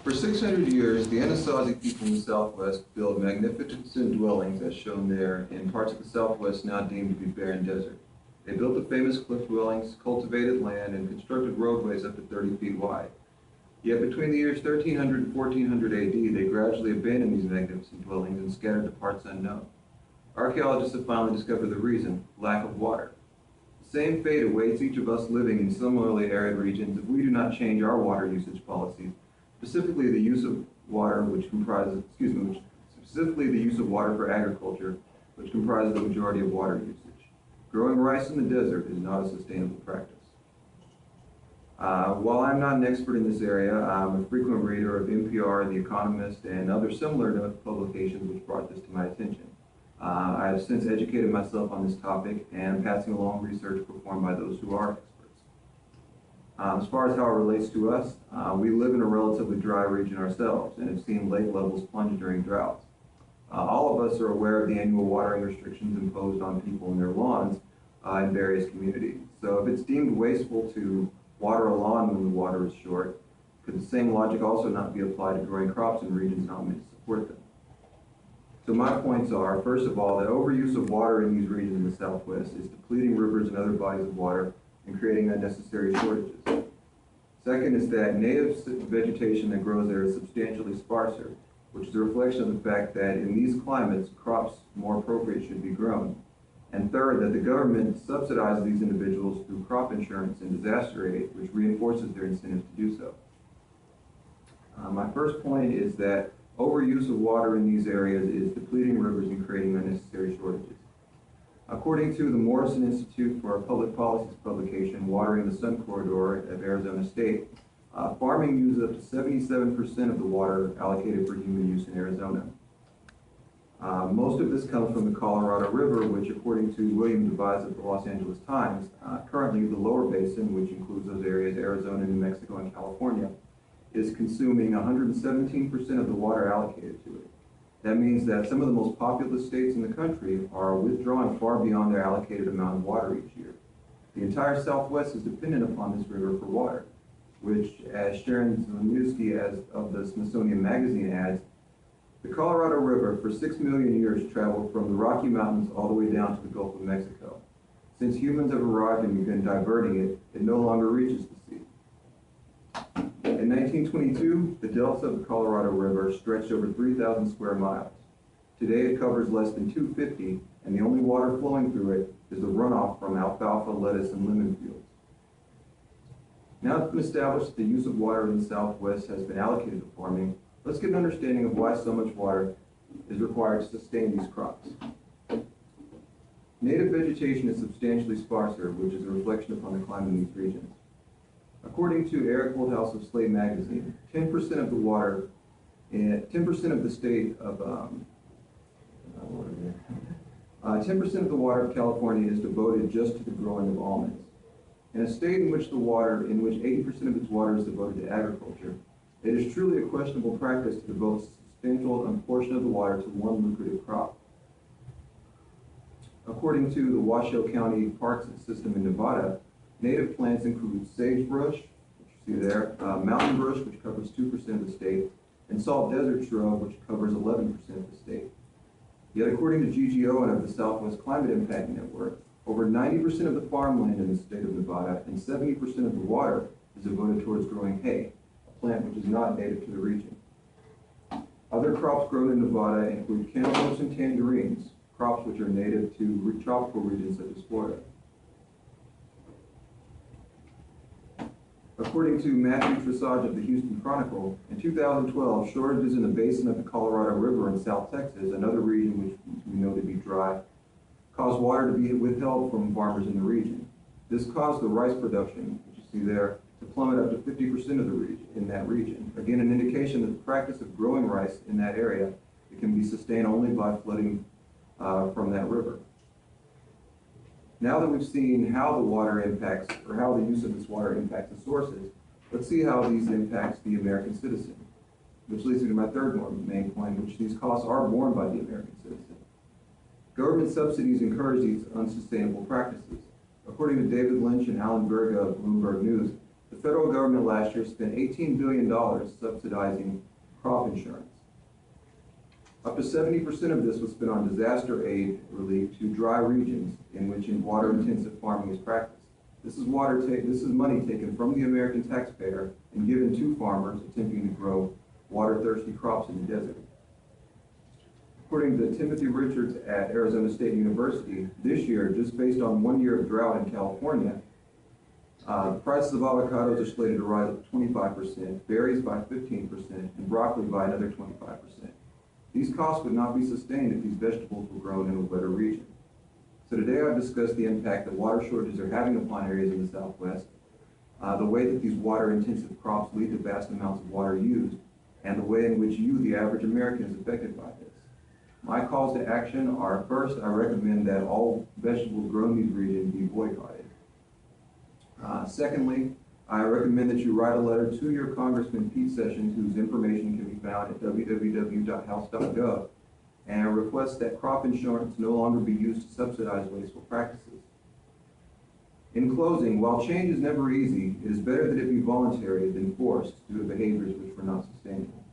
For 600 years, the Anasazi people in the Southwest built magnificent dwellings as shown there in parts of the Southwest now deemed to be barren desert. They built the famous cliff dwellings, cultivated land, and constructed roadways up to 30 feet wide. Yet between the years 1300 and 1400 AD, they gradually abandoned these magnificent dwellings and scattered to parts unknown. Archaeologists have finally discovered the reason: lack of water. The same fate awaits each of us living in similarly arid regions if we do not change our water usage policies, specifically the use of water specifically the use of water for agriculture, which comprises the majority of water usage. Growing rice in the desert is not a sustainable practice. While I'm not an expert in this area, I'm a frequent reader of NPR, The Economist, and other similar publications which brought this to my attention. I have since educated myself on this topic and passing along research performed by those who are experts. As far as how it relates to us, we live in a relatively dry region ourselves and have seen lake levels plunge during droughts. All of us are aware of the annual watering restrictions imposed on people in their lawns in various communities. So if it's deemed wasteful to water a lawn when the water is short, could the same logic also not be applied to growing crops in regions not meant to support them? So my points are, first of all, that overuse of water in these regions in the Southwest is depleting rivers and other bodies of water and creating unnecessary shortages. Second is that native vegetation that grows there is substantially sparser, which is a reflection of the fact that in these climates, crops more appropriate should be grown. And third, that the government subsidizes these individuals through crop insurance and disaster aid, which reinforces their incentives to do so. My first point is that overuse of water in these areas is depleting rivers and creating unnecessary shortages. According to the Morrison Institute for Public Policy's publication, Watering the Sun Corridor of Arizona State, farming uses up to 77% of the water allocated for human use in Arizona. Most of this comes from the Colorado River, which, according to William Devise of the Los Angeles Times, currently the lower basin, which includes those areas, Arizona, New Mexico, and California, is consuming 117% of the water allocated to it. That means that some of the most populous states in the country are withdrawing far beyond their allocated amount of water each year. The entire Southwest is dependent upon this river for water, which, as Sharon Zielinski of the Smithsonian Magazine adds, the Colorado River for 6 million years traveled from the Rocky Mountains all the way down to the Gulf of Mexico. Since humans have arrived and begun diverting it, it no longer reaches the sea. In 1922, the delta of the Colorado River stretched over 3,000 square miles. Today it covers less than 250, and the only water flowing through it is the runoff from alfalfa, lettuce, and lemon fields. Now that it's been established that the use of water in the Southwest has been allocated to farming, let's get an understanding of why so much water is required to sustain these crops. Native vegetation is substantially sparser, which is a reflection upon the climate in these regions. According to Eric Holdhouse of Slate magazine, 10% of the water, 10% of the state of 10% of the water of California is devoted just to the growing of almonds. In a state in which 80% of its water is devoted to agriculture, it is truly a questionable practice to devote a substantial portion of the water to one lucrative crop. According to the Washoe County Parks System in Nevada, native plants include sagebrush, which you see there, mountain brush, which covers 2% of the state, and salt desert shrub, which covers 11% of the state. Yet according to Gigi Owen of the Southwest Climate Impact Network, over 90% of the farmland in the state of Nevada and 70% of the water is devoted towards growing hay, a plant which is not native to the region. Other crops grown in Nevada include cantaloupes and tangerines, crops which are native to tropical regions such as Florida. According to Matthew Tresage of the Houston Chronicle, in 2012, shortages in the basin of the Colorado River in South Texas, another region which we know to be dry, caused water to be withheld from farmers in the region. This caused the rice production, which you see there, to plummet up to 50% of the region in that region. Again, an indication that the practice of growing rice in that area, it can be sustained only by flooding from that river. Now that we've seen how the water impacts, or how the use of this water impacts the sources, let's see how these impacts the American citizen, which leads me to my third main point, which these costs are borne by the American citizen. Government subsidies encourage these unsustainable practices. According to David Lynch and Alan Berga of Bloomberg News, the federal government last year spent $18 billion subsidizing crop insurance. Up to 70% of this was spent on disaster aid relief to dry regions in which water-intensive farming is practiced. This is money taken from the American taxpayer and given to farmers attempting to grow water-thirsty crops in the desert. According to Timothy Richards at Arizona State University, this year, just based on 1 year of drought in California, the prices of avocados are slated to rise up 25%, berries by 15%, and broccoli by another 25%. These costs would not be sustained if these vegetables were grown in a wetter region. So today I've discussed the impact that water shortages are having upon areas in the Southwest, the way that these water-intensive crops lead to vast amounts of water used, and the way in which you, the average American, is affected by this. My calls to action are, first, I recommend that all vegetables grown in these regions be boycotted. Secondly, I recommend that you write a letter to your Congressman Pete Sessions, whose information can be found at www.house.gov, and request that crop insurance no longer be used to subsidize wasteful practices. In closing, while change is never easy, it is better that it be voluntary than forced due to behaviors which were not sustainable.